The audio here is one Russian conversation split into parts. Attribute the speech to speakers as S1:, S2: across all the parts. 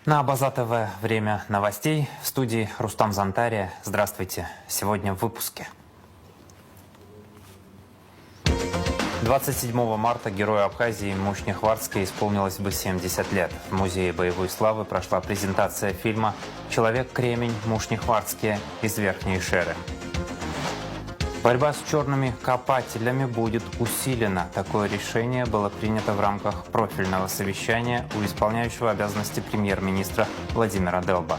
S1: На Абаза ТВ время новостей. В студии Рустам Зантария. Здравствуйте. Сегодня в выпуске. 27 марта герою Абхазии Мушне Хварцкой исполнилось бы 70 лет. В Музее боевой славы прошла презентация фильма «Человек-кремень. Мушне Хварцкие» из Верхней Шеры. Борьба с черными копателями будет усилена. Такое решение было принято в рамках профильного совещания у исполняющего обязанности премьер-министра Владимира Делба.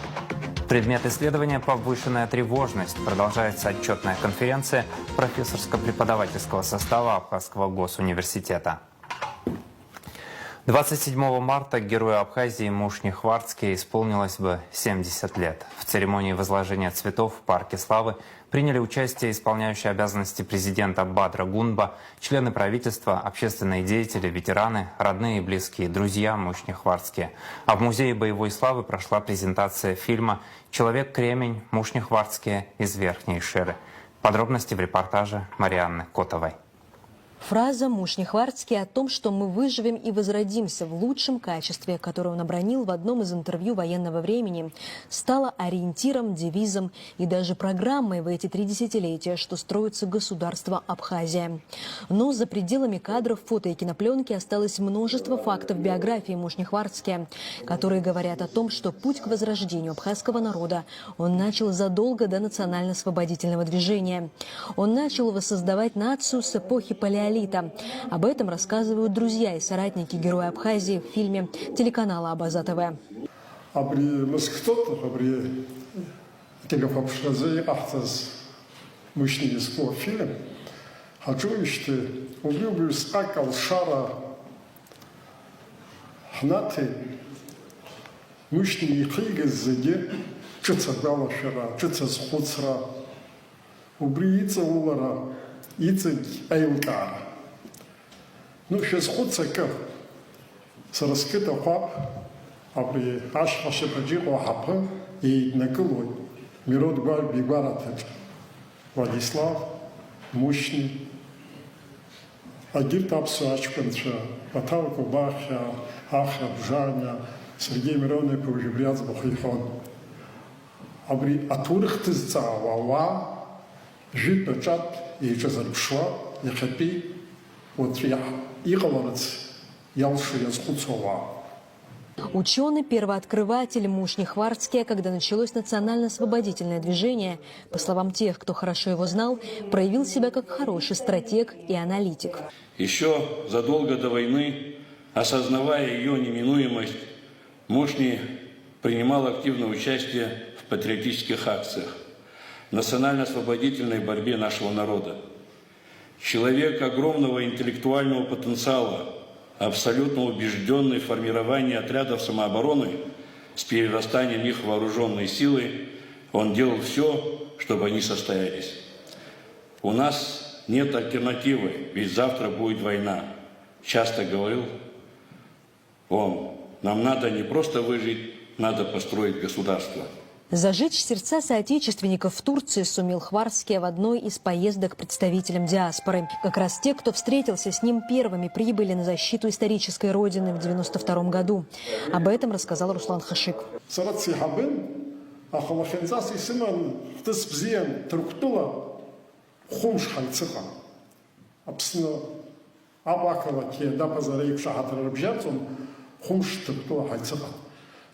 S1: Предмет исследования «Повышенная тревожность». Продолжается отчетная конференция профессорско-преподавательского состава Абхазского госуниверситета. 27 марта герою Абхазии Мушне Хварцкой исполнилось бы 70 лет. В церемонии возложения цветов в Парке Славы приняли участие исполняющие обязанности президента Бадра Гунба, члены правительства, общественные деятели, ветераны, родные и близкие, друзья Мушне Хварцкие. А в Музее боевой славы прошла презентация фильма «Человек-кремень. Мушне Хварцкие» из Верхней Шеры. Подробности в репортаже Марианны Котовой.
S2: Фраза Мушне Хварцкий о том, что мы выживем и возродимся в лучшем качестве, которую он обронил в одном из интервью военного времени, стала ориентиром, девизом и даже программой в эти 3 десятилетия, что строится государство Абхазия. Но за пределами кадров, фото и кинопленки осталось множество фактов биографии Мушне Хварцкия, которые говорят о том, что путь к возрождению абхазского народа он начал задолго до национально-освободительного движения. Он начал воссоздавать нацию с эпохи палеолита. Об этом рассказывают друзья и соратники героя Абхазии в фильме телеканала Абаза ТВ.
S3: Ну, сейчас ходцака сраскита хап, абри ашхаше баджико хапа и накылой. Мирод гвар бигваратет. Владислав, Мушни, Агир Тапсу Ачканча, Паталко Бахя, Ахра Бжаня, Сергей Миронович Пужибряц Бахайхон. Абри атурхтызца вава, жит начат и чазарпшва, и хапи, вот я.
S2: Ученый-первооткрыватель Мушне Хварцкий, когда началось национально-освободительное движение, по словам тех, кто хорошо его знал, проявил себя как хороший стратег и аналитик.
S4: Еще задолго до войны, осознавая ее неминуемость, Мушне принимал активное участие в патриотических акциях, в национально-освободительной борьбе нашего народа. Человек огромного интеллектуального потенциала, абсолютно убежденный в формировании отрядов самообороны с перерастанием их в вооруженные силы, он делал все, чтобы они состоялись. У нас нет альтернативы, ведь завтра будет война. Часто говорил он, нам надо не просто выжить, надо построить государство.
S2: Зажечь сердца соотечественников в Турции сумел Хварцкий в одной из поездок представителям диаспоры. Как раз те, кто встретился с ним первыми, прибыли на защиту исторической родины в 1992 году. Об этом рассказал Руслан Хашик.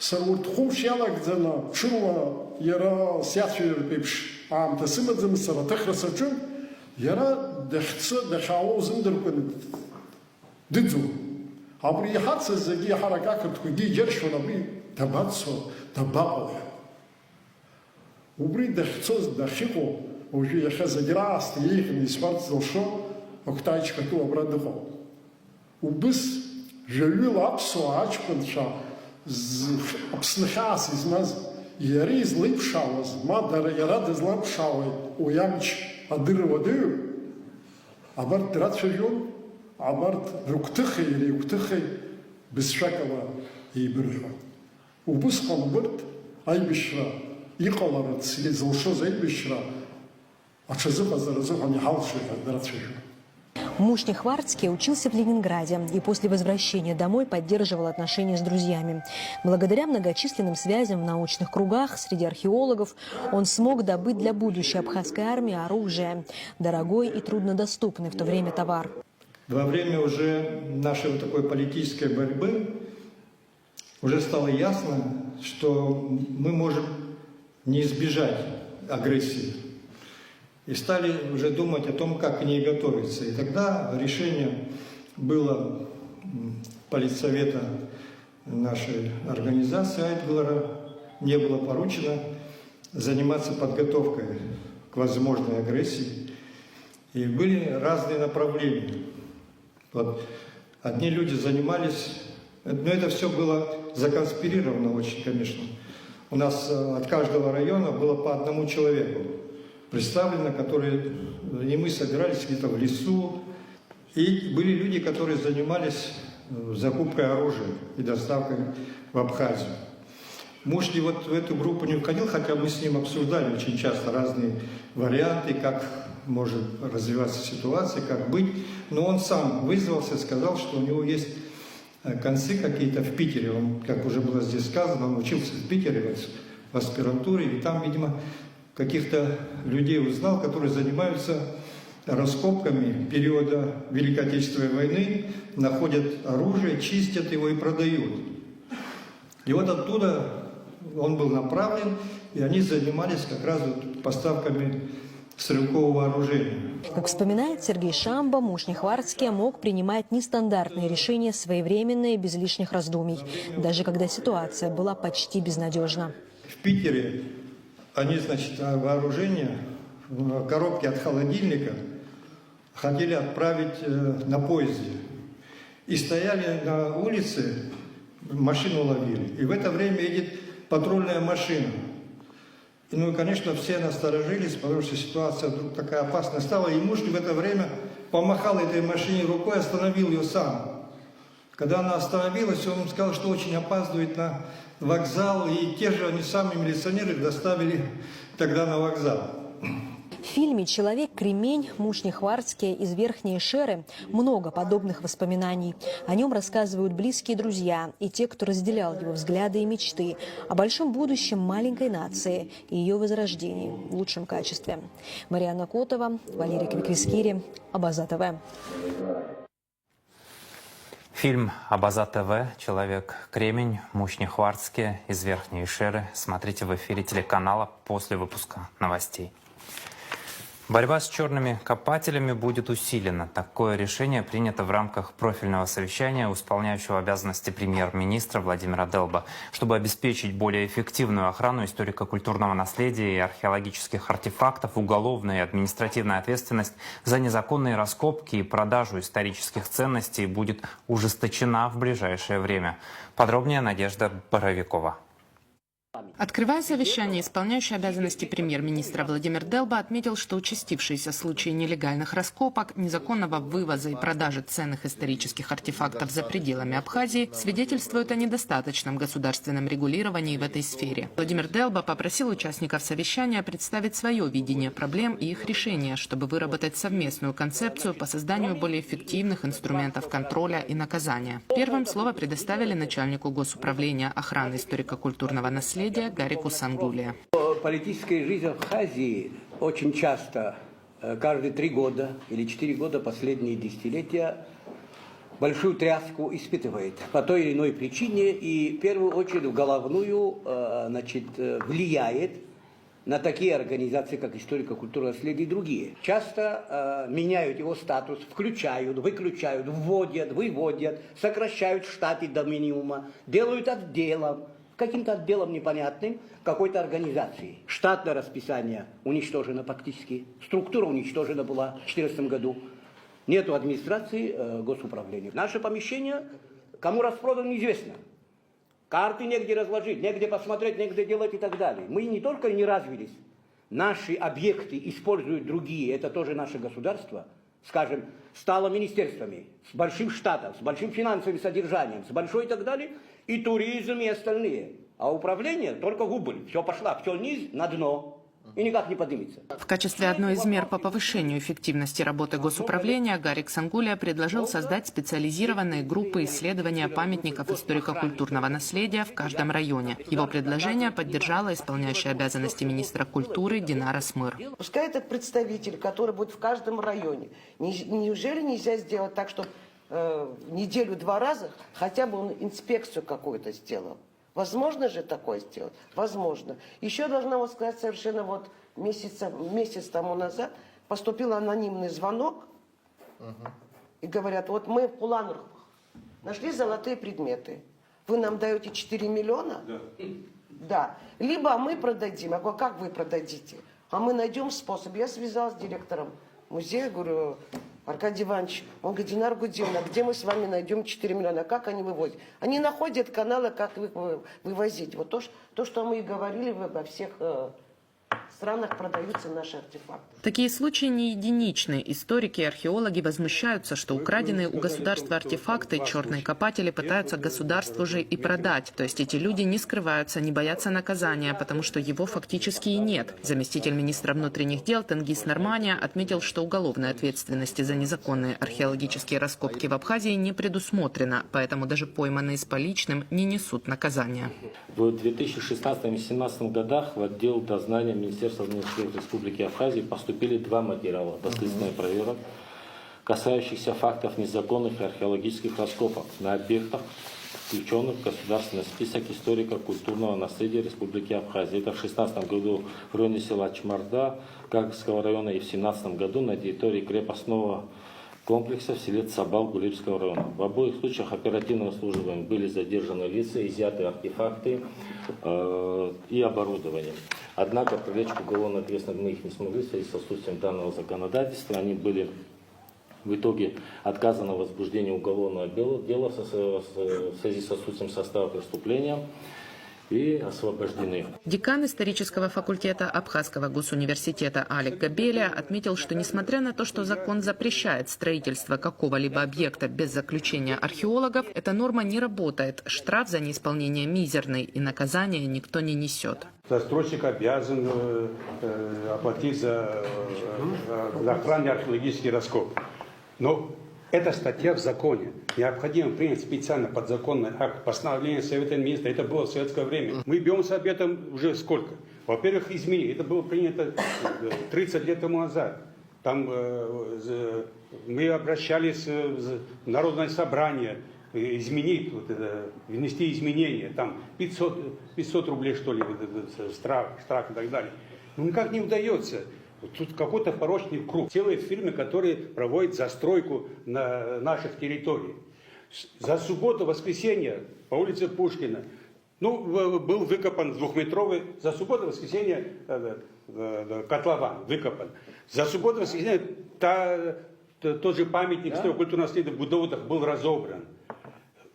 S3: Сарурт хумш ялагдана чума яра сятфир пипш ам тасимадзам саратахрасачун яра дахца дахаузм деркун дидзу абри хатса заги харакакт худи jershona би табацо табао убри дахцоз дахико уже яха задираст ехни сварцошо октайчка ту обрадхо убис жевил апсо ачкунша Абснахас из нас яри злипшаваз, мадара ярады злипшавай, уямч адырвадыр, абарт дратшажон, абарт руктыхай или уктыхай бисшакала и бирха. Убысхан бирт айбишра, иқаларат сили злшоз айбишра, ачазыха заразыха не халшиха дратшажон.
S2: Мушня Хварцкий учился в Ленинграде и после возвращения домой поддерживал отношения с друзьями. Благодаря многочисленным связям в научных кругах среди археологов он смог добыть для будущей абхазской армии оружие – дорогой и труднодоступный в то время товар.
S5: Во время уже нашей вот такой политической борьбы уже стало ясно, что мы можем не избежать агрессии. И стали уже думать о том, как к ней готовиться. И тогда решение было политсовета нашей организации Айтглара, не было поручено заниматься подготовкой к возможной агрессии. И были разные направления. Вот одни люди занимались, но это все было законспирировано очень, конечно. У нас от каждого района было по одному человеку представлено, которые, и мы собирались где-то в лесу. И были люди, которые занимались закупкой оружия и доставкой в Абхазию. Мушни вот в эту группу не входил, хотя мы с ним обсуждали очень часто разные варианты, как может развиваться ситуация, как быть. Но он сам вызвался, сказал, что у него есть концы какие-то в Питере. Он, как уже было здесь сказано, он учился в Питере в аспирантуре, и там, видимо, каких-то людей узнал, которые занимаются раскопками периода Великой Отечественной войны, находят оружие, чистят его и продают. И вот оттуда он был направлен, и они занимались как раз вот поставками стрелкового вооружения.
S2: Как вспоминает Сергей Шамба, Мушня Хварцкий мог принимать нестандартные решения своевременно и без лишних раздумий, даже когда ситуация была почти безнадежна.
S5: В Питере они, значит, вооружение, коробки от холодильника хотели отправить на поезде. И стояли на улице, машину ловили. И в это время едет патрульная машина. И, ну и, конечно, все насторожились, потому что ситуация вдруг такая опасная стала. И Мушня в это время помахал этой машине рукой, остановил ее сам. Когда она остановилась, он сказал, что очень опаздывает на вокзал. И те же они сами милиционеры доставили тогда на вокзал.
S2: В фильме «Человек-кремень» Мушня Хварцкий из Верхней Шеры много подобных воспоминаний. О нем рассказывают близкие друзья и те, кто разделял его взгляды и мечты о большом будущем маленькой нации и ее возрождении в лучшем качестве. Марьяна Котова, Валерий Квиквискири, Абаза ТВ.
S1: Фильм «Абаза ТВ. Человек-кремень» Мушня Хварцкий из Верхней Шеры смотрите в эфире телеканала после выпуска новостей. Борьба с черными копателями будет усилена. Такое решение принято в рамках профильного совещания у исполняющего обязанности премьер-министра Владимира Делба, чтобы обеспечить более эффективную охрану историко-культурного наследия и археологических артефактов, уголовная и административная ответственность за незаконные раскопки и продажу исторических ценностей будет ужесточена в ближайшее время. Подробнее Надежда Боровикова.
S6: Открывая совещание, исполняющий обязанности премьер-министра Владимир Делба отметил, что участившиеся случаи нелегальных раскопок, незаконного вывоза и продажи ценных исторических артефактов за пределами Абхазии свидетельствуют о недостаточном государственном регулировании в этой сфере. Владимир Делба попросил участников совещания представить свое видение проблем и их решения, чтобы выработать совместную концепцию по созданию более эффективных инструментов контроля и наказания. Первым слово предоставили начальнику Госуправления охраны историко-культурного наследия Гарику Сангуле.
S7: Политическая жизнь Абхазии очень часто, каждые 3 года или 4 года последние десятилетия, большую тряску испытывает по той или иной причине, и в первую очередь в головную влияет на такие организации, как историко-культурное наследие и другие. Часто меняют его статус, включают, выключают, вводят, выводят, сокращают штаты до минимума, делают отделом, каким-то отделом непонятным какой-то организации. Штатное расписание уничтожено фактически, структура уничтожена была в 2014 году. Нету администрации госуправления. Наше помещение кому распродано, неизвестно. Карты негде разложить, негде посмотреть, негде делать и так далее. Мы не только не развились, наши объекты используют другие, это тоже наше государство, скажем, стало министерствами, с большим штатом, с большим финансовым содержанием, с большой и так далее, и туризм, и остальные. А управление только в убыль. Все пошло, все вниз, на дно. и никак не поднимется.
S6: В качестве одной из мер по повышению эффективности работы госуправления Гарик Сангуля предложил создать специализированные группы исследования памятников историко-культурного наследия в каждом районе. Его предложение поддержала исполняющая обязанности министра культуры Динара Смыр.
S8: Пускай этот представитель, который будет в каждом районе, неужели нельзя сделать так, чтобы в неделю-два раза хотя бы он инспекцию какую-то сделал? Возможно же такое сделать? Возможно. Еще должна вам сказать, совершенно вот месяц тому назад поступил анонимный звонок, и говорят, вот мы в Пуланрухах нашли золотые предметы. Вы нам даете 4 миллиона? Да. Либо мы продадим. Я говорю, как вы продадите? А мы найдем способ. Я связалась с директором музея, говорю, Аркадий Иванович, он говорит, Динар Гудимовна, где мы с вами найдем 4 миллиона? Как они вывозят? Они находят каналы, как их вывозить. Вот то, что мы и говорили во всех странах продаются наши артефакты.
S6: Такие случаи не единичны. Историки и археологи возмущаются, что украденные у государства артефакты черные копатели пытаются государству же и продать. То есть эти люди не скрываются, не боятся наказания, потому что его фактически и нет. Заместитель министра внутренних дел Тенгиз Нормания отметил, что уголовной ответственности за незаконные археологические раскопки в Абхазии не предусмотрено, поэтому даже пойманные с поличным не несут наказания.
S9: В 2016-2017 годах в отдел дознания Министерства внутренних дел Республики Абхазия поступили 2 материала доследственных проверок, касающихся фактов незаконных археологических раскопок на объектах, включенных в государственный список историко-культурного наследия Республики Абхазия. Это в 2016 году в районе села Чмарда Гагарского района и в 2017 году на территории крепостного комплекса в селе Цабал Гулибского района. В обоих случаях оперативными службами были задержаны лица, изъяты артефакты и оборудование. Однако привлечь к уголовной ответственности мы их не смогли в связи с отсутствием данного законодательства. Они были в итоге отказано в возбуждении уголовного дела в связи с отсутствием состава преступления и освобождены.
S6: Декан исторического факультета Абхазского госуниверситета Алик Габеля отметил, что несмотря на то, что закон запрещает строительство какого-либо объекта без заключения археологов, эта норма не работает. Штраф за неисполнение мизерный, и наказания никто не несет.
S10: Застройщик обязан оплатить за охрану археологических раскопок. Но эта статья в законе. Необходимо принять специально подзаконный акт постановления Совета Министров. Это было в советское время. Мы бьемся об этом уже сколько? Во-первых, изменить. Это было принято 30 лет тому назад. Там мы обращались в Народное собрание, изменить, вот это, внести изменения. Там 500 рублей, что ли, штраф и так далее. Но никак не удается. Тут какой-то порочный круг. Целые фирмы, которые проводят застройку на наших территориях. За субботу-воскресенье по улице Пушкина был выкопан 2-метровый, за субботу-воскресенье котлован выкопан. За субботу-воскресенье тот же памятник историко-культурного наследия в Будоводах был разобран.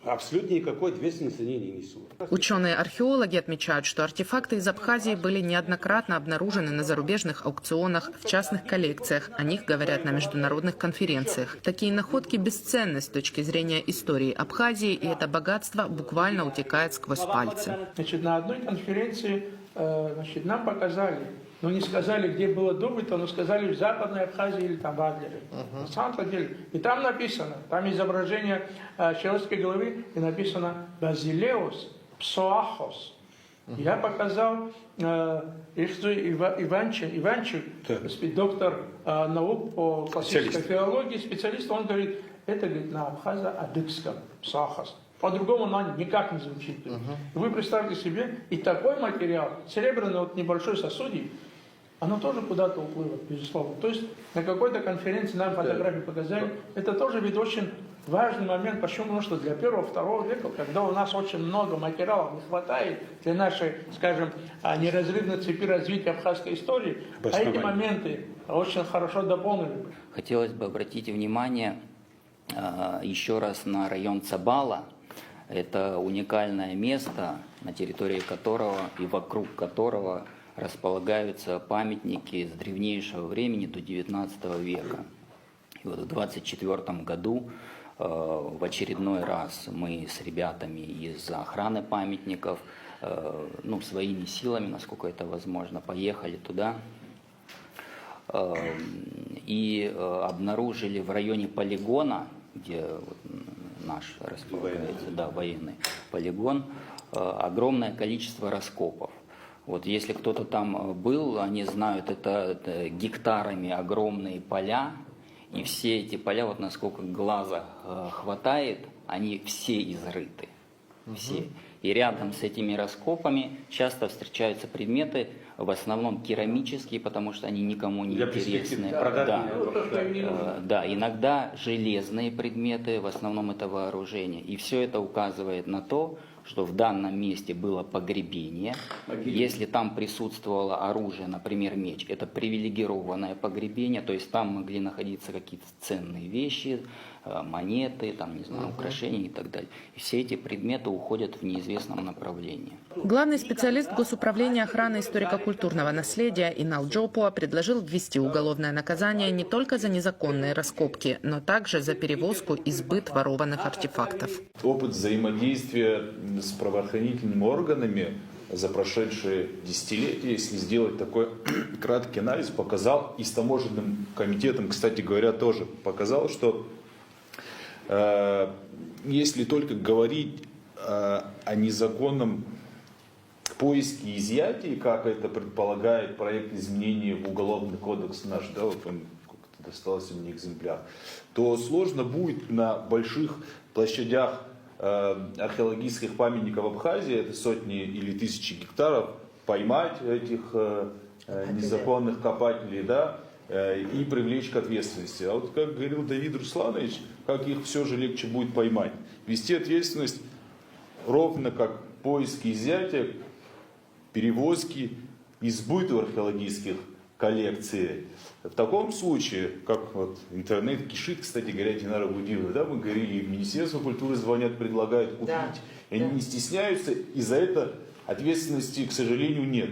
S10: Абсолютно никакой ответственности они не несут.
S6: Ученые-археологи отмечают, что артефакты из Абхазии были неоднократно обнаружены на зарубежных аукционах, в частных коллекциях. О них говорят на международных конференциях. Такие находки бесценны с точки зрения истории Абхазии, и это богатство буквально утекает сквозь пальцы.
S11: На одной конференции нам показали, но не сказали, где было добыто, но сказали в Западной Абхазии или там в Адлере. На самом деле. И там написано, там изображение человеческой головы, и написано «Базилеус псоахос». Я показал Иванчик, доктор наук по классической филологии, специалист, он говорит, это говорит, на абхазо-адыгском псоахос. По-другому она никак не звучит. Вы представьте себе, и такой материал, серебряный вот небольшой сосудик, оно тоже куда-то уплыло, безусловно. То есть на какой-то конференции нам фотографии показали. Это тоже ведь очень важный момент. Почему? Потому что для 1-2 века, когда у нас очень много материалов не хватает для нашей, скажем, неразрывной цепи развития абхазской истории, а эти моменты очень хорошо дополнили.
S12: Хотелось бы обратить внимание еще раз на район Цабала. Это уникальное место, на территории которого и вокруг которого располагаются памятники с древнейшего времени до XIX века. И вот в 1924 году в очередной раз мы с ребятами из охраны памятников своими силами, насколько это возможно, поехали туда и обнаружили в районе полигона, где наш располагается, военный полигон, огромное количество раскопов. Вот если кто-то там был, они знают, это гектарами огромные поля, и все эти поля, вот насколько глаза хватает, они все изрыты. Все. И рядом с этими раскопами часто встречаются предметы, в основном керамические, потому что они никому не интересны. Да, иногда железные предметы, в основном это вооружение. И все это указывает на то, что в данном месте было погребение. Если там присутствовало оружие, например, меч, это привилегированное погребение, то есть там могли находиться какие-то ценные вещи, монеты, украшения и так далее. И все эти предметы уходят в неизвестном направлении.
S6: Главный специалист Госуправления охраны историко-культурного наследия Инал Джопуа предложил ввести уголовное наказание не только за незаконные раскопки, но также за перевозку и сбыт ворованных артефактов.
S13: Опыт взаимодействия с правоохранительными органами за прошедшие десятилетия, если сделать такой краткий анализ, показал, и с таможенным комитетом, кстати говоря, тоже показал, что если только говорить о незаконном поиске и изъятии, как это предполагает проект изменений в Уголовный кодекс наш, он достался мне экземпляр, то сложно будет на больших площадях археологических памятников Абхазии, это сотни или тысячи гектаров, поймать этих незаконных копателей, и привлечь к ответственности. А вот как говорил Давид Русланович, как их все же легче будет поймать. Вести ответственность ровно как поиски, изъятия, перевозки и сбыта археологических коллекций. В таком случае, как вот интернет кишит, кстати говоря, Динара Будилова, мы говорили, в Министерство культуры звонят, предлагают купить, и они не стесняются, и за это ответственности, к сожалению, нет.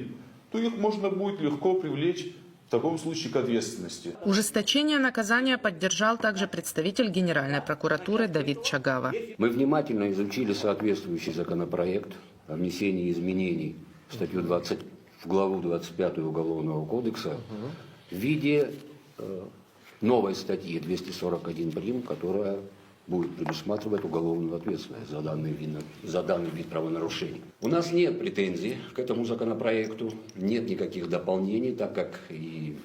S13: То их можно будет легко привлечь в таком случае к ответственности.
S6: Ужесточение наказания поддержал также представитель Генеральной прокуратуры Давид Чагава.
S14: Мы внимательно изучили соответствующий законопроект о внесении изменений в статью 20, в главу 25 Уголовного кодекса в виде новой статьи 241 прим, которая будет предусматривать уголовную ответственность за данный вид правонарушений. У нас нет претензий к этому законопроекту, нет никаких дополнений, так как и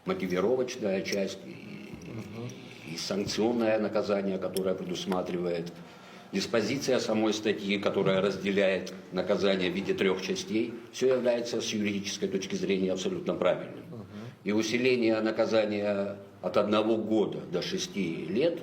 S14: мотивировочная часть, и санкционное наказание, которое предусматривает, диспозиция самой статьи, которая разделяет наказание в виде 3 частей, все является с юридической точки зрения абсолютно правильным. И усиление наказания от 1 года до 6 лет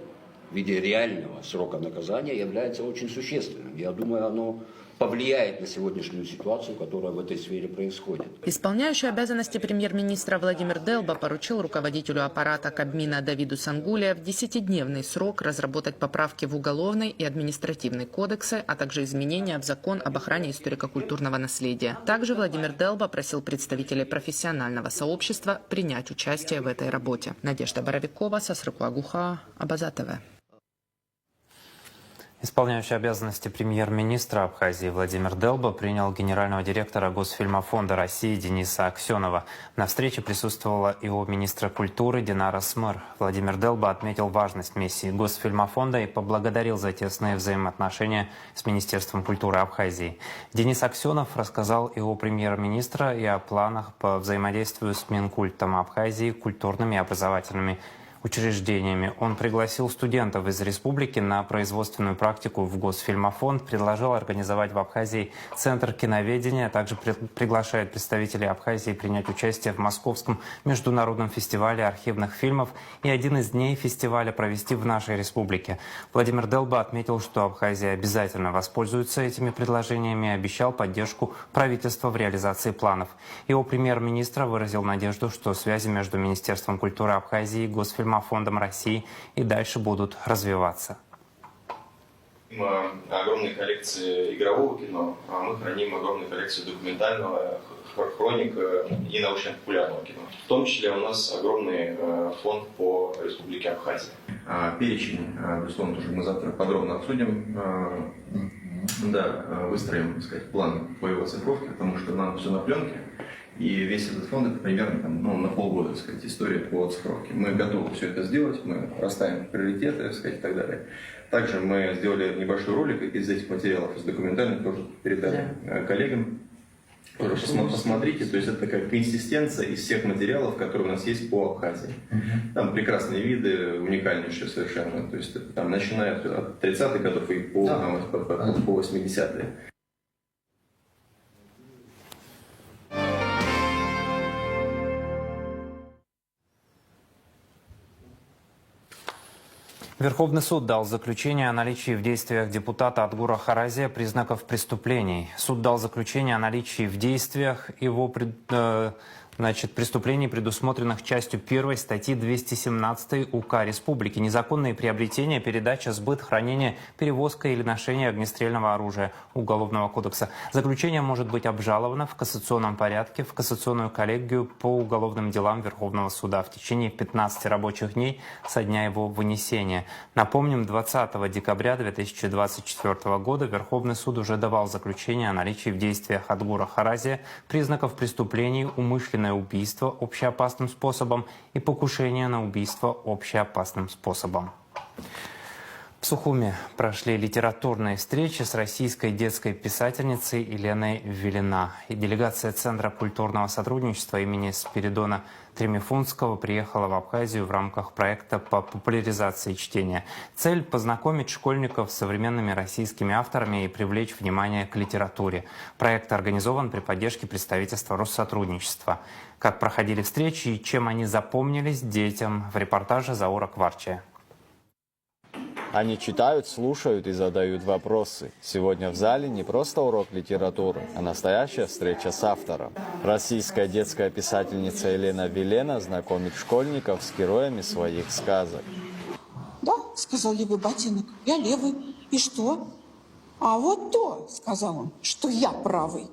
S14: в виде реального срока наказания является очень существенным. Я думаю, оно повлияет на сегодняшнюю ситуацию, которая в этой сфере происходит.
S6: Исполняющий обязанности премьер-министра Владимир Делба поручил руководителю аппарата Кабмина Давиду Сангулия в 10-дневный срок разработать поправки в Уголовный и Административный кодексы, а также изменения в Закон об охране историко-культурного наследия. Также Владимир Делба просил представителей профессионального сообщества принять участие в этой работе. Надежда Боровикова, Сасрыку Агуха, Абаза ТВ.
S1: Исполняющий обязанности премьер-министра Абхазии Владимир Делба принял генерального директора Госфильмофонда России Дениса Аксенова. На встрече присутствовала его министра культуры Динара Смыр. Владимир Делба отметил важность миссии Госфильмофонда и поблагодарил за тесные взаимоотношения с Министерством культуры Абхазии. Денис Аксенов рассказал и о премьер-министра, и о планах по взаимодействию с Минкультом Абхазии, культурными и образовательными учреждениями. Он пригласил студентов из республики на производственную практику в Госфильмофонд, предложил организовать в Абхазии Центр киноведения, а также приглашает представителей Абхазии принять участие в Московском международном фестивале архивных фильмов и один из дней фестиваля провести в нашей республике. Владимир Делба отметил, что Абхазия обязательно воспользуется этими предложениями и обещал поддержку правительства в реализации планов. Его премьер-министр выразил надежду, что связи между Министерством культуры Абхазии и Госфильмофондом России и дальше будут развиваться.
S15: Огромные коллекции игрового кино, а мы храним огромные коллекции документального, хроник и научно-популярного кино. В том числе у нас огромный фонд по Республике Абхазия. Перечень, безусловно, тоже мы завтра подробно обсудим. да, выстроим, так сказать, план по его оцифровке, потому что нам все на пленке. И весь этот фонд это примерно на полгода, так сказать, история по оцифровке. Мы готовы все это сделать, мы расставим приоритеты, так сказать, и так далее. Также мы сделали небольшой ролик из этих материалов, из документальных, тоже передали коллегам. Тоже посмотрите, то есть это такая консистенция из всех материалов, которые у нас есть по Абхазии. Там прекрасные виды, уникальнейшие совершенно, то есть там начиная от 30-х годов и по 80-е.
S1: Верховный суд дал заключение о наличии в действиях депутата Атгура Харазия признаков преступлений. Суд дал заключение о наличии в действиях его преступлений, предусмотренных частью 1 статьи 217 УК Республики. Незаконные приобретения, передача, сбыт, хранение, перевозка или ношение огнестрельного оружия Уголовного кодекса. Заключение может быть обжаловано в кассационном порядке в кассационную коллегию по уголовным делам Верховного суда в течение 15 рабочих дней со дня его вынесения. Напомним, 20 декабря 2024 года Верховный суд уже давал заключение о наличии в действиях Атгура Харазия признаков преступлений, умышленного убийство общеопасным способом и покушение на убийство общеопасным способом. В Сухуми прошли литературные встречи с российской детской писательницей Еленой Вилина. И делегация Центра культурного сотрудничества имени Спиридона Тремифунского приехала в Абхазию в рамках проекта по популяризации чтения. Цель – познакомить школьников с современными российскими авторами и привлечь внимание к литературе. Проект организован при поддержке представительства Россотрудничества. Как проходили встречи и чем они запомнились детям, в репортаже Заура Кварчия.
S16: Они читают, слушают и задают вопросы. Сегодня в зале не просто урок литературы, а настоящая встреча с автором. Российская детская писательница Елена Вилена знакомит школьников с героями своих сказок.
S17: Да, сказал левый ботинок, я левый. И что? А вот то, сказал он, что я правый.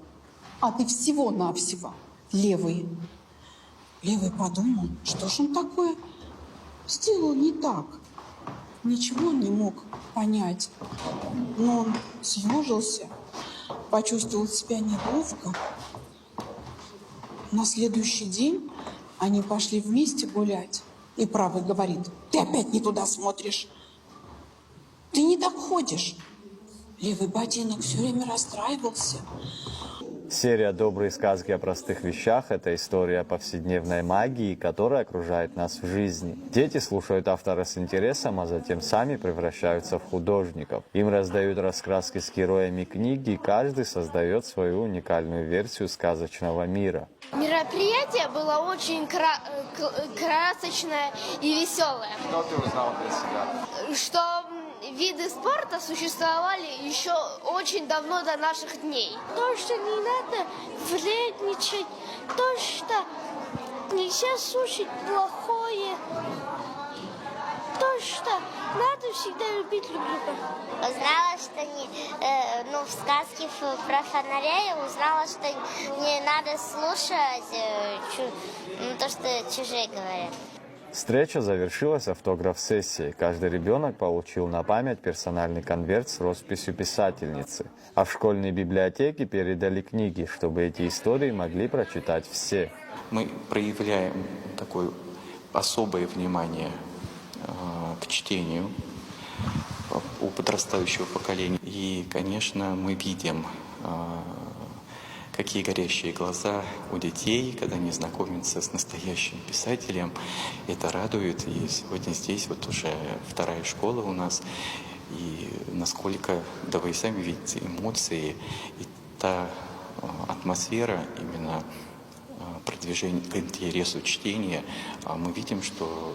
S17: А ты всего-навсего левый. Левый подумал, что ж он такое сделал не так. Ничего он не мог понять, но он съежился, почувствовал себя неловко. На следующий день они пошли вместе гулять, и правый говорит: ты опять не туда смотришь, ты не доходишь. Левый ботинок все время расстраивался.
S16: Серия «Добрые сказки о простых вещах» – это история повседневной магии, которая окружает нас в жизни. Дети слушают автора с интересом, а затем сами превращаются в художников. Им раздают раскраски с героями книги, и каждый создает свою уникальную версию сказочного мира.
S18: Мероприятие было очень красочное и веселое.
S16: Что ты узнал для себя?
S18: Что виды спорта существовали еще очень давно до наших дней. То, что не надо вредничать, то, что нельзя слушать плохое, то, что надо всегда любить друг друга.
S19: Узнала, что в сказке про фонарей узнала, что не надо слушать то, что чужие говорят.
S16: Встреча завершилась автограф-сессией. Каждый ребенок получил на память персональный конверт с росписью писательницы. А в школьной библиотеке передали книги, чтобы эти истории могли прочитать все.
S20: Мы проявляем такое особое внимание к чтению у подрастающего поколения. И, конечно, мы видим, какие горящие глаза у детей, когда они знакомятся с настоящим писателем. Это радует. И сегодня здесь вот уже вторая школа у нас. И насколько, да вы и сами видите, эмоции и та атмосфера именно продвижения к интересу чтения, мы видим, что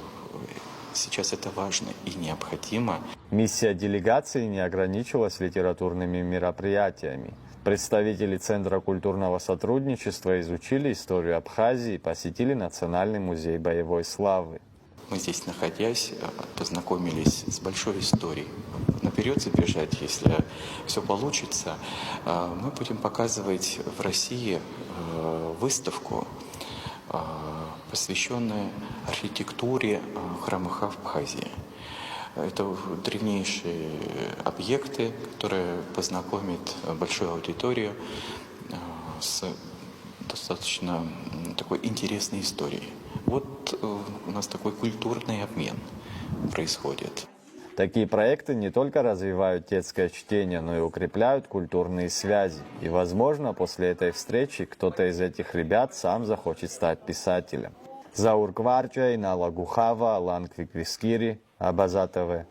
S20: сейчас это важно и необходимо.
S16: Миссия делегации не ограничилась литературными мероприятиями. Представители Центра культурного сотрудничества изучили историю Абхазии и посетили Национальный музей боевой славы.
S20: Мы здесь, находясь, познакомились с большой историей. Наперед забежать, если все получится, мы будем показывать в России выставку, посвященную архитектуре в храмах Абхазии. Это древнейшие объекты, которые познакомят большую аудиторию с достаточно такой интересной историей. Вот у нас такой культурный обмен происходит.
S16: Такие проекты не только развивают детское чтение, но и укрепляют культурные связи. И, возможно, после этой встречи кто-то из этих ребят сам захочет стать писателем. Заур Кварчай, Нала Гухава, Алан Квиквискири, Абаза ТВ.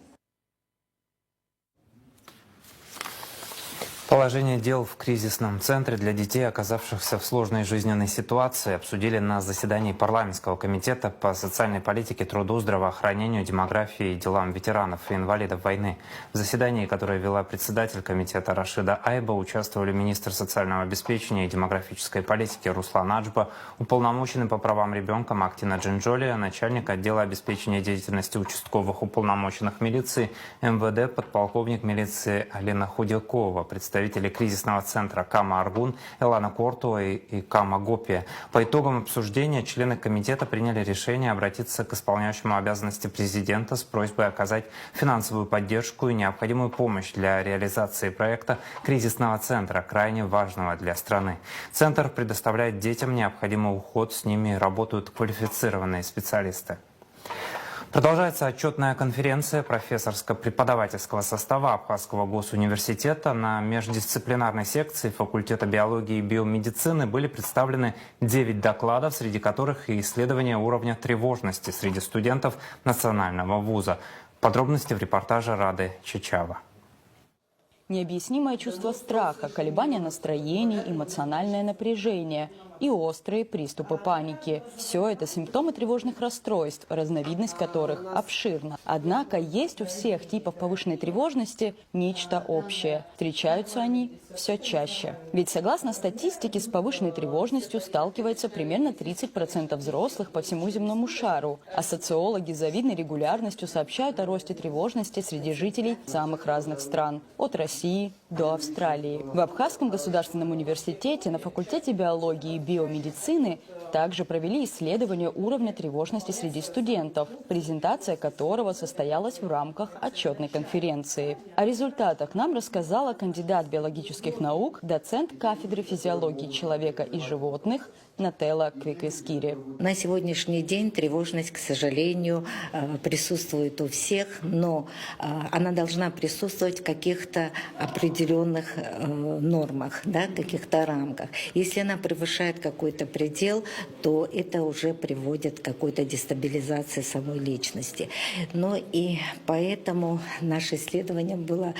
S1: Положение дел в кризисном центре для детей, оказавшихся в сложной жизненной ситуации, обсудили на заседании парламентского комитета по социальной политике, труду, здравоохранению, демографии и делам ветеранов и инвалидов войны. В заседании, которое вела председатель комитета Рашида Айба, участвовали министр социального обеспечения и демографической политики Руслан Аджба, уполномоченный по правам ребенка Мактина Джинджолия, начальник отдела обеспечения деятельности участковых уполномоченных милиции МВД, подполковник милиции Алина Худякова, представители кризисного центра Кама Аргун, Элана Кортуа и Кама Гопия. По итогам обсуждения члены комитета приняли решение обратиться к исполняющему обязанности президента с просьбой оказать финансовую поддержку и необходимую помощь для реализации проекта кризисного центра, крайне важного для страны. Центр предоставляет детям необходимый уход, с ними работают квалифицированные специалисты. Продолжается отчетная конференция профессорско-преподавательского состава Абхазского госуниверситета. На междисциплинарной секции факультета биологии и биомедицины были представлены 9 докладов, среди которых и исследование уровня тревожности среди студентов национального вуза. Подробности в репортаже Рады Чичава.
S21: Необъяснимое чувство страха, колебания настроений, эмоциональное напряжение и острые приступы паники. Все это симптомы тревожных расстройств, разновидность которых обширна. Однако есть у всех типов повышенной тревожности нечто общее. Встречаются они все чаще. Ведь согласно статистике, с повышенной тревожностью сталкивается примерно 30% взрослых по всему земному шару. А социологи с завидной регулярностью сообщают о росте тревожности среди жителей самых разных стран. От России до Австралии. В Абхазском государственном университете на факультете биологии и биомедицины также провели исследование уровня тревожности среди студентов, презентация которого состоялась в рамках отчетной конференции. О результатах нам рассказала кандидат биологических наук, доцент кафедры физиологии человека и животных Нателла Квиквискири.
S22: На сегодняшний день тревожность, к сожалению, присутствует у всех, но она должна присутствовать в каких-то определенных нормах, да, каких-то рамках. Если она превышает какой-то предел, то это уже приводит к какой-то дестабилизации самой личности. Но и поэтому наше исследование было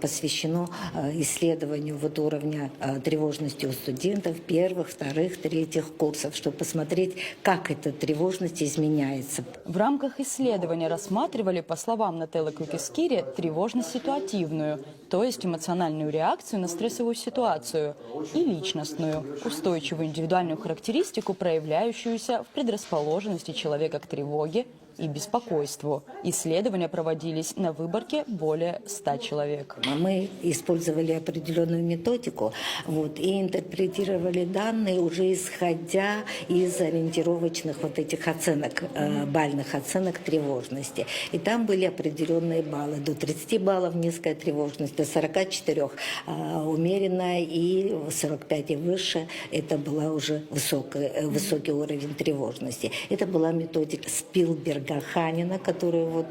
S22: посвящено исследованию вот уровня тревожности у студентов первых, вторых, третьих курсов, чтобы посмотреть, как эта тревожность изменяется.
S21: В рамках исследования рассматривали, по словам Нателлы Квиквискири, тревожность ситуативную, то есть эмоциональную реакцию на стрессовую ситуацию, и личностную, устойчивую индивидуальную характеристику, проявляющуюся в предрасположенности человека к тревоге и беспокойству. Исследования проводились на выборке более 100 человек.
S22: Мы использовали определенную методику и интерпретировали данные уже исходя из ориентировочных вот этих оценок, бальных оценок тревожности. И там были определенные баллы. До 30 баллов низкая тревожность, до 44 умеренная, и 45 и выше это была уже высокий уровень тревожности. Это была методика Спилберга Ханина, которую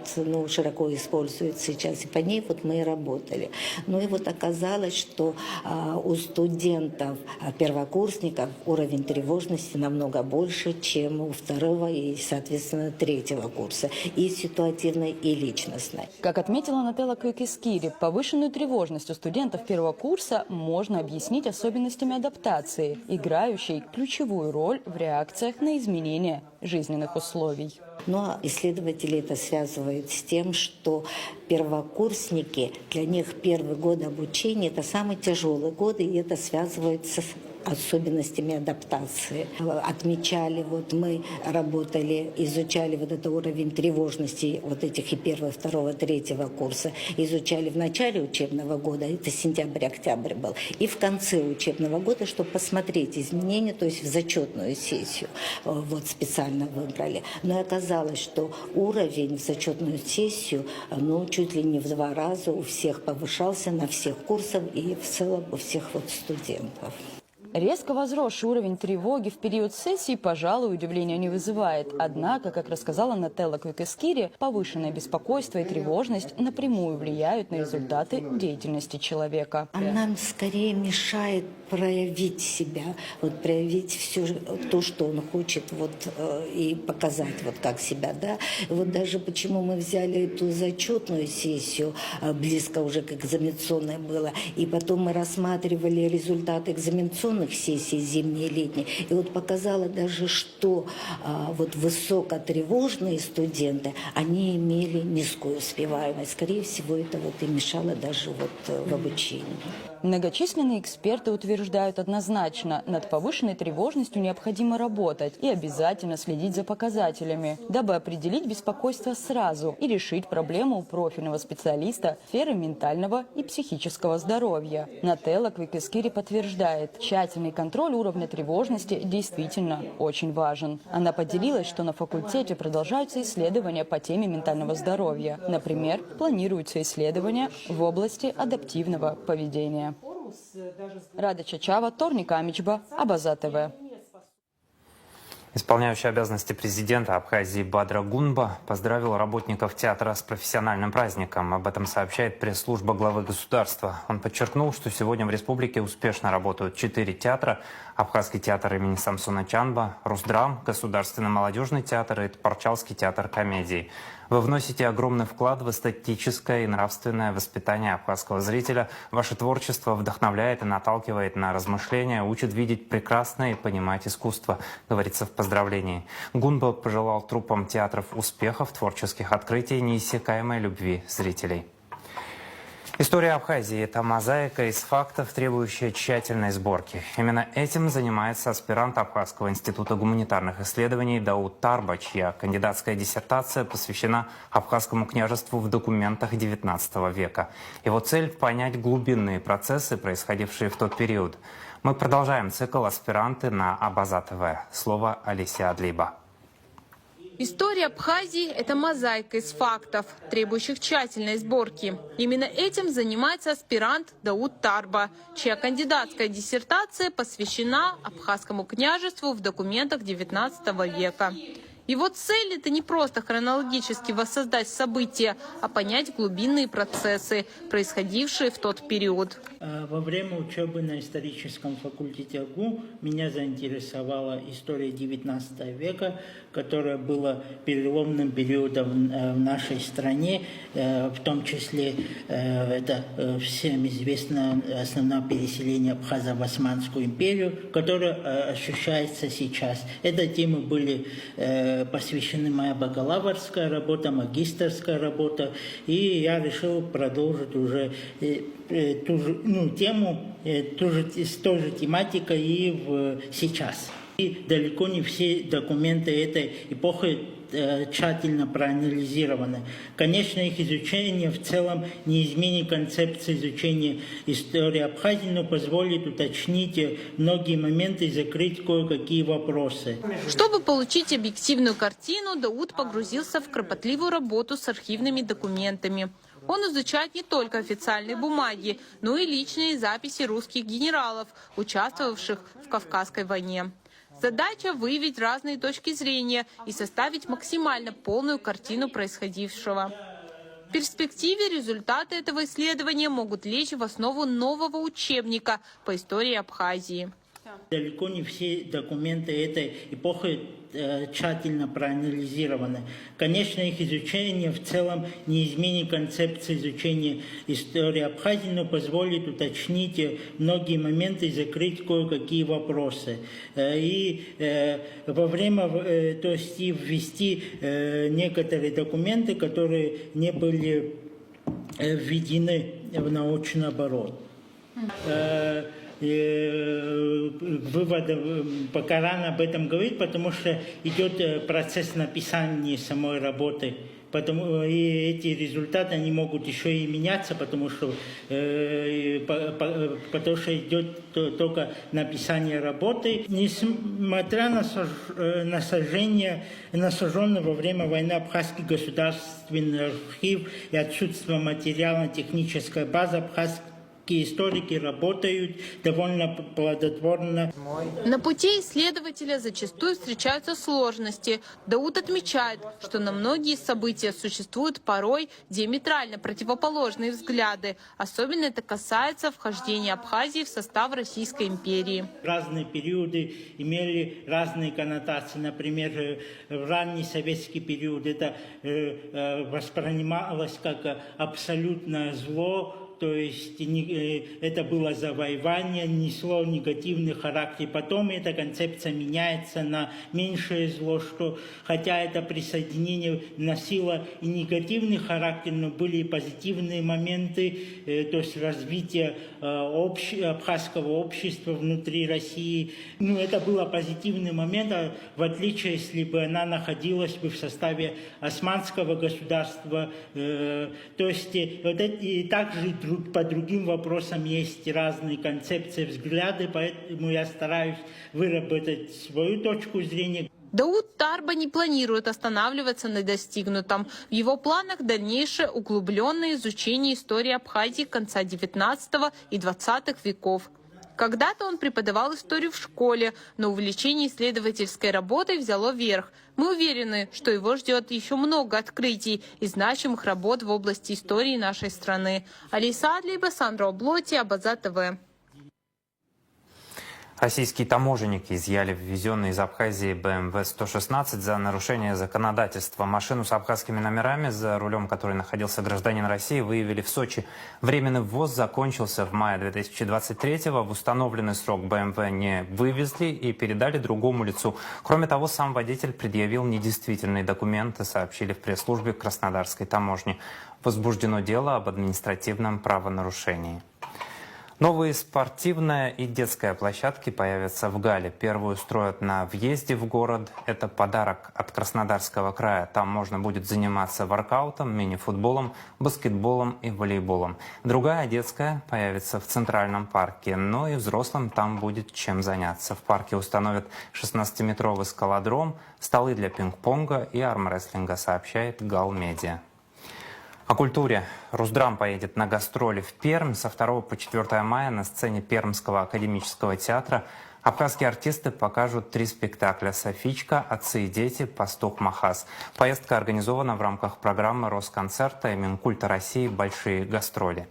S22: широко используют сейчас, и по ней мы и работали. Ну и оказалось, что у студентов, первокурсников уровень тревожности намного больше, чем у второго и, соответственно, третьего курса, и ситуативной, и личностной.
S21: Как отметила Нателла Квиквискири, повышенную тревожность у студентов первого курса можно объяснить особенностями адаптации, играющей ключевую роль в реакциях на изменения жизненных условий.
S22: Но исследователи это связывают с тем, что первокурсники, для них первый год обучения – это самый тяжелый год, и это связывается особенностями адаптации. Отмечали, вот мы работали, изучали вот этот уровень тревожности вот этих и первого, второго, третьего курса. Изучали в начале учебного года, это сентябрь-октябрь был, и в конце учебного года, чтобы посмотреть изменения, то есть в зачетную сессию вот специально выбрали. Но оказалось, что уровень в зачетную сессию, ну, чуть ли не в 2 раза у всех повышался, на всех курсах и в целом у всех вот студентов.
S21: Резко возросший уровень тревоги в период сессии, пожалуй, удивления не вызывает. Однако, как рассказала Нателла Квикескири, повышенное беспокойство и тревожность напрямую влияют на результаты деятельности человека.
S22: А нам скорее мешает проявить себя, вот проявить все то, что он хочет, вот и показать, вот как себя, да. Вот даже почему мы взяли эту зачетную сессию, близко уже к экзаменационной было, и потом мы рассматривали результаты экзаменационных сессий зимние и летние, и вот показало даже, что вот высокотревожные студенты, они имели низкую успеваемость. Скорее всего, это вот и мешало даже вот в обучении.
S21: Многочисленные эксперты утверждают однозначно, над повышенной тревожностью необходимо работать и обязательно следить за показателями, дабы определить беспокойство сразу и решить проблему у профильного специалиста сферы ментального и психического здоровья. Нателла Квикескири подтверждает, тщательный контроль уровня тревожности действительно очень важен. Она поделилась, что на факультете продолжаются исследования по теме ментального здоровья. Например, планируются исследования в области адаптивного поведения. Рада Чачава, Торник Амичба, Абаза ТВ.
S1: Исполняющий обязанности президента Абхазии Бадра Гунба поздравил работников театра с профессиональным праздником. Об этом сообщает пресс-служба главы государства. Он подчеркнул, что сегодня в республике успешно работают 4 театра: Абхазский театр имени Самсона Чанба, Русдрам, Государственный молодежный театр и Тпарчалский театр комедии. Вы вносите огромный вклад в эстетическое и нравственное воспитание абхазского зрителя. Ваше творчество вдохновляет и наталкивает на размышления, учит видеть прекрасное и понимать искусство, говорится в поздравлении. Гунба пожелал труппам театров успехов, творческих открытий, неиссякаемой любви зрителей. История Абхазии – это мозаика из фактов, требующая тщательной сборки. Именно этим занимается аспирант Абхазского института гуманитарных исследований Дауд Тарба, чья кандидатская диссертация посвящена Абхазскому княжеству в документах XIX века. Его цель – понять глубинные процессы, происходившие в тот период. Мы продолжаем цикл «Аспиранты» на Абаза ТВ. Слово Алисе Адлиба.
S3: История Абхазии – это мозаика из фактов, требующих тщательной сборки. Именно этим занимается аспирант Дауд Тарба, чья кандидатская диссертация посвящена Абхазскому княжеству в документах XIX века. Его цель – это не просто хронологически воссоздать события, а понять глубинные процессы, происходившие в тот период.
S4: Во время учебы на историческом факультете АГУ меня заинтересовала история XIX века, которая была переломным периодом в нашей стране, в том числе это всем известно основное переселение абхазов в Османскую империю, которое ощущается сейчас. Этой теме были посвящены моя бакалаврская работа, магистерская работа, и я решил продолжить уже ту же тему, с той же тематикой и сейчас. И далеко не все документы этой эпохи тщательно проанализированы. Конечно, их изучение в целом не изменит концепции изучения истории Абхазии, но позволит уточнить многие моменты и закрыть кое-какие вопросы.
S3: Чтобы получить объективную картину, Дауд погрузился в кропотливую работу с архивными документами. Он изучает не только официальные бумаги, но и личные записи русских генералов, участвовавших в Кавказской войне. Задача – выявить разные точки зрения и составить максимально полную картину происходившего. В перспективе результаты этого исследования могут лечь в основу нового учебника по истории Абхазии.
S4: Далеко не все документы этой эпохи тщательно проанализированы. Конечно, их изучение в целом не изменит концепции изучения истории Абхазии, но позволит уточнить многие моменты и закрыть кое-какие вопросы. И во время, то есть и ввести некоторые документы, которые не были введены в научный оборот. выводов пока рано об этом говорить, потому что идет процесс написания самой работы. И эти результаты они могут еще и меняться, потому что идет только написание работы. Несмотря на сожжение, на сожженный во время войны Абхазский государственный архив и отсутствие материально-технической базы, абхазские историки работают довольно плодотворно.
S3: На пути исследователя зачастую встречаются сложности. Дауд отмечает, что на многие события существуют порой диаметрально противоположные взгляды. Особенно это касается вхождения Абхазии в состав Российской империи.
S4: Разные периоды имели разные коннотации. Например, в ранний советский период это воспринималось как абсолютное зло. То есть это было завоевание, несло негативный характер. Потом эта концепция меняется на меньшее зло, что хотя это присоединение носило и негативный характер, но были и позитивные моменты, то есть развитие абхазского общества внутри России. Это был позитивный момент, в отличие, если бы она находилась бы в составе османского государства. То есть и также по другим вопросам есть разные концепции, взгляды, поэтому я стараюсь выработать свою точку зрения.
S3: Дауд Тарба не планирует останавливаться на достигнутом. В его планах дальнейшее углубленное изучение истории Абхазии конца XIX и XX веков. Когда-то он преподавал историю в школе, но увлечение исследовательской работой взяло верх. Мы уверены, что его ждет еще много открытий и значимых работ в области истории нашей страны. Алиса Адлиба, Сандра Облоти, Абаза ТВ.
S1: Российские таможенники изъяли ввезенный из Абхазии BMW 116 за нарушение законодательства. Машину с абхазскими номерами, за рулем которой находился гражданин России, выявили в Сочи. Временный ввоз закончился в мае 2023-го. В установленный срок BMW не вывезли и передали другому лицу. Кроме того, сам водитель предъявил недействительные документы, сообщили в пресс-службе Краснодарской таможни. Возбуждено дело об административном правонарушении. Новые спортивная и детская площадки появятся в Гале. Первую строят на въезде в город. Это подарок от Краснодарского края. Там можно будет заниматься воркаутом, мини-футболом, баскетболом и волейболом. Другая, детская, появится в Центральном парке. Но и взрослым там будет чем заняться. В парке установят 16-метровый скалодром, столы для пинг-понга и армрестлинга, сообщает Галмедиа. О культуре. Русдрам поедет на гастроли в Пермь. Со 2 по 4 мая на сцене Пермского академического театра абхазские артисты покажут 3 спектакля: «Софичка», «Отцы и дети», «Пастух Махас». Поездка организована в рамках программы Росконцерта и Минкульта России «Большие гастроли».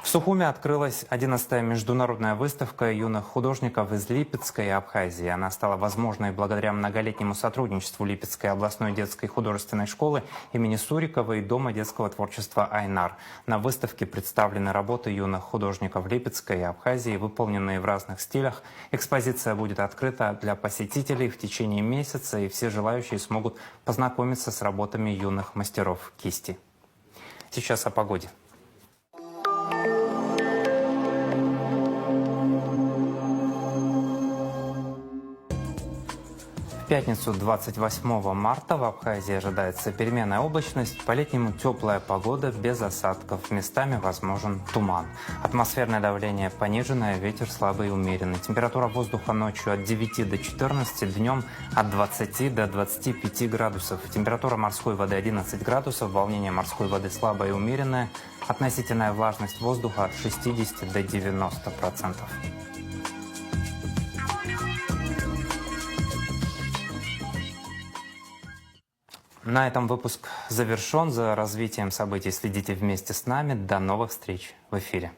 S1: В Сухуме открылась 11-я международная выставка юных художников из Липецкой и Абхазии. Она стала возможной благодаря многолетнему сотрудничеству Липецкой областной детской художественной школы имени Сурикова и Дома детского творчества «Айнар». На выставке представлены работы юных художников Липецкой и Абхазии, выполненные в разных стилях. Экспозиция будет открыта для посетителей в течение месяца, и все желающие смогут познакомиться с работами юных мастеров кисти. Сейчас о погоде. В пятницу 28 марта в Абхазии ожидается переменная облачность, по-летнему теплая погода без осадков, местами возможен туман. Атмосферное давление пониженное, ветер слабый и умеренный. Температура воздуха ночью от 9 до 14, днем от 20 до 25 градусов. Температура морской воды 11 градусов, волнение морской воды слабое и умеренное. Относительная влажность воздуха от 60 до 90%. На этом выпуск завершен. За развитием событий следите вместе с нами. До новых встреч в эфире.